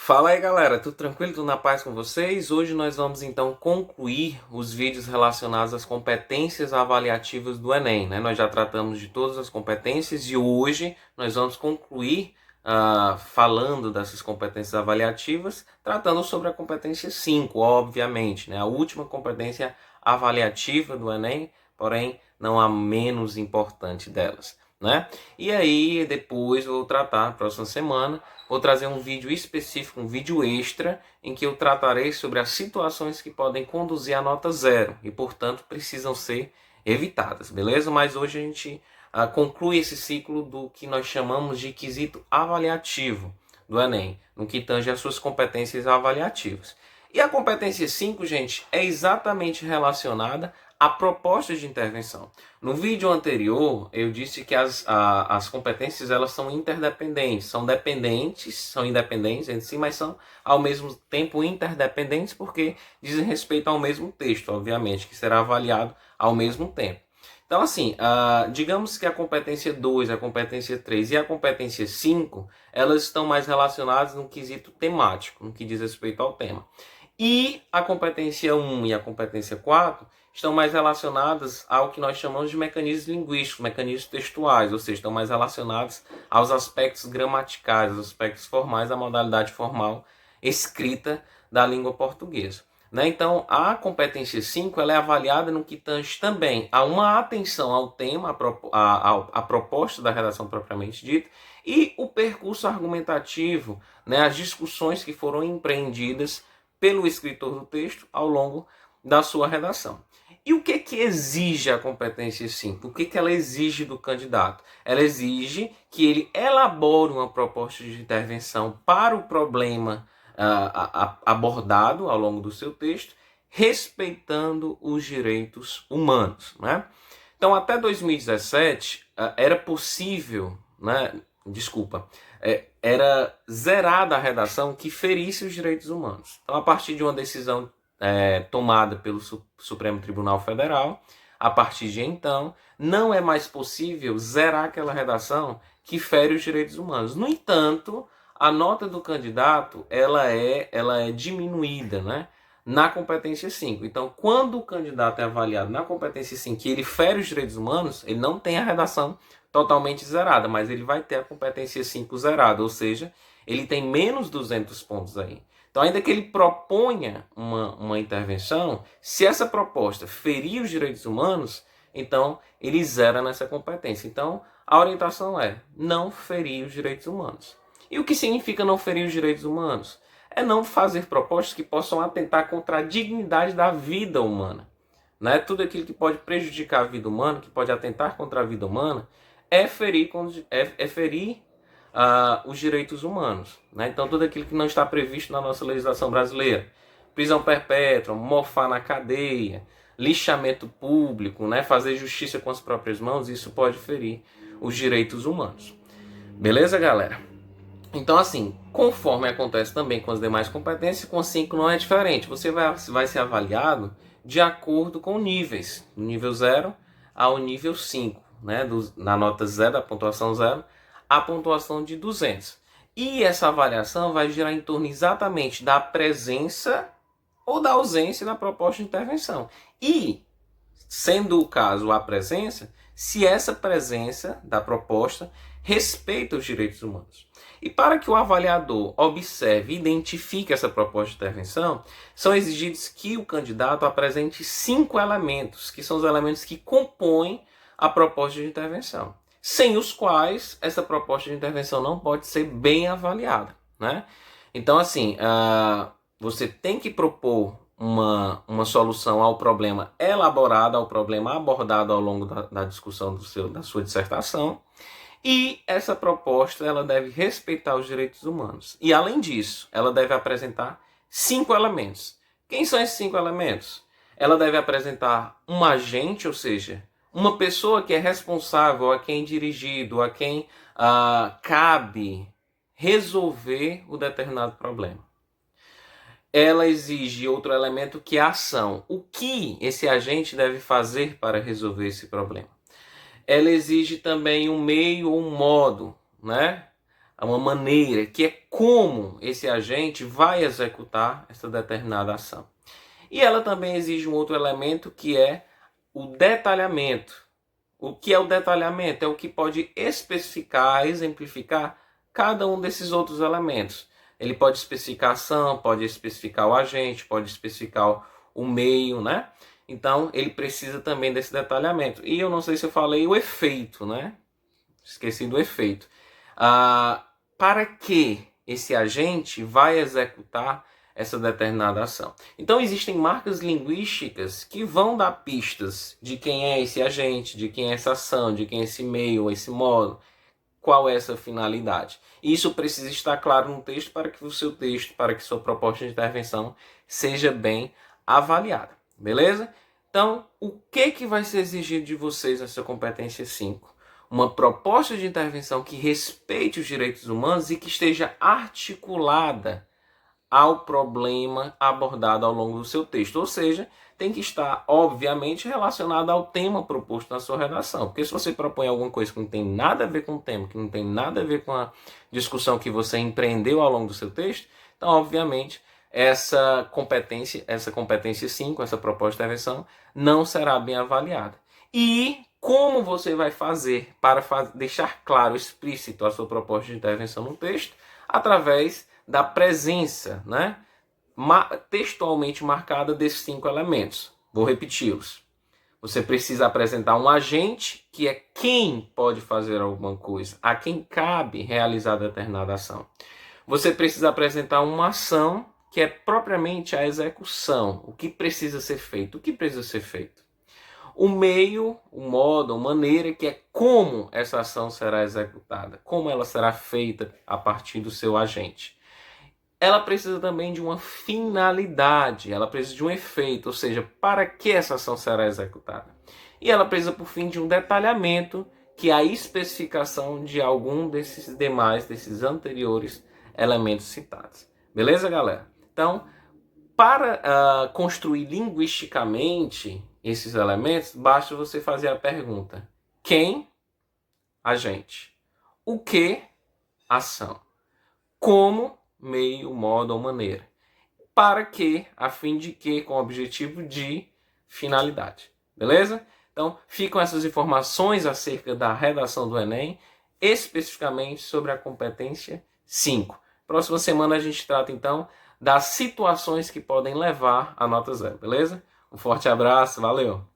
Fala aí galera, tudo tranquilo? Tudo na paz com vocês? Hoje nós vamos então concluir os vídeos relacionados às competências avaliativas do Enem, né? Nós já tratamos de todas as competências e hoje nós vamos concluir falando dessas competências avaliativas, tratando sobre a competência 5, obviamente, né? A última competência avaliativa do Enem, porém não a menos importante delas, né? E aí depois vou tratar, próxima semana, vou trazer um vídeo específico, um vídeo extra, em que eu tratarei sobre as situações que podem conduzir à nota zero e, portanto, precisam ser evitadas, beleza? Mas hoje a gente conclui esse ciclo do que nós chamamos de quesito avaliativo do Enem, no que tange às suas competências avaliativas. E a competência 5, gente, é exatamente relacionada a propostas de intervenção. No vídeo anterior, eu disse que as competências elas são interdependentes, são independentes entre si, mas são ao mesmo tempo interdependentes porque dizem respeito ao mesmo texto, obviamente, que será avaliado ao mesmo tempo. Então, assim, digamos que a competência 2, a competência 3 e a competência 5, elas estão mais relacionadas no quesito temático, no que diz respeito ao tema. E a competência 1 e a competência 4 estão mais relacionadas ao que nós chamamos de mecanismos linguísticos, mecanismos textuais, ou seja, estão mais relacionados aos aspectos gramaticais, aos aspectos formais da modalidade formal escrita da língua portuguesa. Né? Então, a competência 5 ela é avaliada no que tange também a uma atenção ao tema, a proposta da redação propriamente dita, e o percurso argumentativo, né? As discussões que foram empreendidas pelo escritor do texto ao longo da sua redação. E o que exige a competência 5? O que ela exige do candidato? Ela exige que ele elabore uma proposta de intervenção para o problema abordado ao longo do seu texto, respeitando os direitos humanos. Né? Então, até 2017, era possível, né? Era zerada a redação que ferisse os direitos humanos. Então, a partir de uma decisão tomada pelo Supremo Tribunal Federal, a partir de então, não é mais possível zerar aquela redação que fere os direitos humanos. No entanto, a nota do candidato ela é diminuída, né? Na competência 5. Então, quando o candidato é avaliado na competência 5 e ele fere os direitos humanos, ele não tem a redação totalmente zerada, mas ele vai ter a competência 5 zerada, ou seja, ele tem menos 200 pontos aí. Então, ainda que ele proponha uma intervenção, se essa proposta ferir os direitos humanos, então ele zera nessa competência. Então, a orientação é não ferir os direitos humanos. E o que significa não ferir os direitos humanos? É não fazer propostas que possam atentar contra a dignidade da vida humana. Né? Tudo aquilo que pode prejudicar a vida humana, que pode atentar contra a vida humana, é ferir os direitos humanos. Né? Então, tudo aquilo que não está previsto na nossa legislação brasileira, prisão perpétua, mofar na cadeia, lixamento público, né? Fazer justiça com as próprias mãos, isso pode ferir os direitos humanos. Beleza, galera? Então, assim, conforme acontece também com as demais competências, com 5 não é diferente. Você vai ser avaliado de acordo com níveis, do nível 0 ao nível 5, né? Na nota 0, da pontuação 0, a pontuação de 200. E essa avaliação vai girar em torno exatamente da presença ou da ausência da proposta de intervenção. E, sendo o caso a presença, se essa presença da proposta respeita os direitos humanos. E para que o avaliador observe e identifique essa proposta de intervenção, são exigidos que o candidato apresente 5 elementos, que são os elementos que compõem a proposta de intervenção, sem os quais essa proposta de intervenção não pode ser bem avaliada. Né? Então, assim, você tem que propor uma solução ao problema elaborado, ao problema abordado ao longo da discussão da sua dissertação, e essa proposta ela deve respeitar os direitos humanos. E, além disso, ela deve apresentar 5 elementos. Quem são esses 5 elementos? Ela deve apresentar um agente, ou seja, uma pessoa que é responsável, a quem dirigido, a quem cabe resolver o determinado problema. Ela exige outro elemento que é a ação. O que esse agente deve fazer para resolver esse problema? Ela exige também um meio ou um modo, né? uma maneira, que é como esse agente vai executar essa determinada ação. E ela também exige um outro elemento, que é o detalhamento. O que é o detalhamento? É o que pode especificar, exemplificar cada um desses outros elementos. Ele pode especificar a ação, pode especificar o agente, pode especificar o meio, né? Então, ele precisa também desse detalhamento. E eu não sei se eu falei o efeito, né? Esqueci do efeito. Para que esse agente vai executar essa determinada ação. Então, existem marcas linguísticas que vão dar pistas de quem é esse agente, de quem é essa ação, de quem é esse meio, esse modo, qual é essa finalidade. E isso precisa estar claro no texto para que o seu texto, para que sua proposta de intervenção seja bem avaliada. Beleza? Então, o que vai ser exigido de vocês nessa competência 5? Uma proposta de intervenção que respeite os direitos humanos e que esteja articulada ao problema abordado ao longo do seu texto. Ou seja, tem que estar, obviamente, relacionado ao tema proposto na sua redação. Porque se você propõe alguma coisa que não tem nada a ver com o tema, que não tem nada a ver com a discussão que você empreendeu ao longo do seu texto, então, obviamente, essa competência 5, essa proposta de intervenção, não será bem avaliada. E como você vai fazer para deixar claro, explícito a sua proposta de intervenção no texto? Através da presença, né, textualmente marcada desses 5 elementos. Vou repeti-los. Você precisa apresentar um agente, que é quem pode fazer alguma coisa, a quem cabe realizar determinada ação. Você precisa apresentar uma ação, que é propriamente a execução, o que precisa ser feito, o que precisa ser feito. O meio, o modo, a maneira, que é como essa ação será executada, como ela será feita a partir do seu agente. Ela precisa também de uma finalidade, ela precisa de um efeito, ou seja, para que essa ação será executada. E ela precisa, por fim, de um detalhamento, que é a especificação de algum desses demais, desses anteriores elementos citados. Beleza, galera? Então, para construir linguisticamente esses elementos, basta você fazer a pergunta: quem? Agente. O que? Ação. Como? Meio, modo ou maneira. Para que? A fim de que? Com o objetivo de finalidade. Beleza? Então, ficam essas informações acerca da redação do Enem, especificamente sobre a competência 5. Próxima semana a gente trata, então, das situações que podem levar a nota 0, beleza? Um forte abraço, valeu!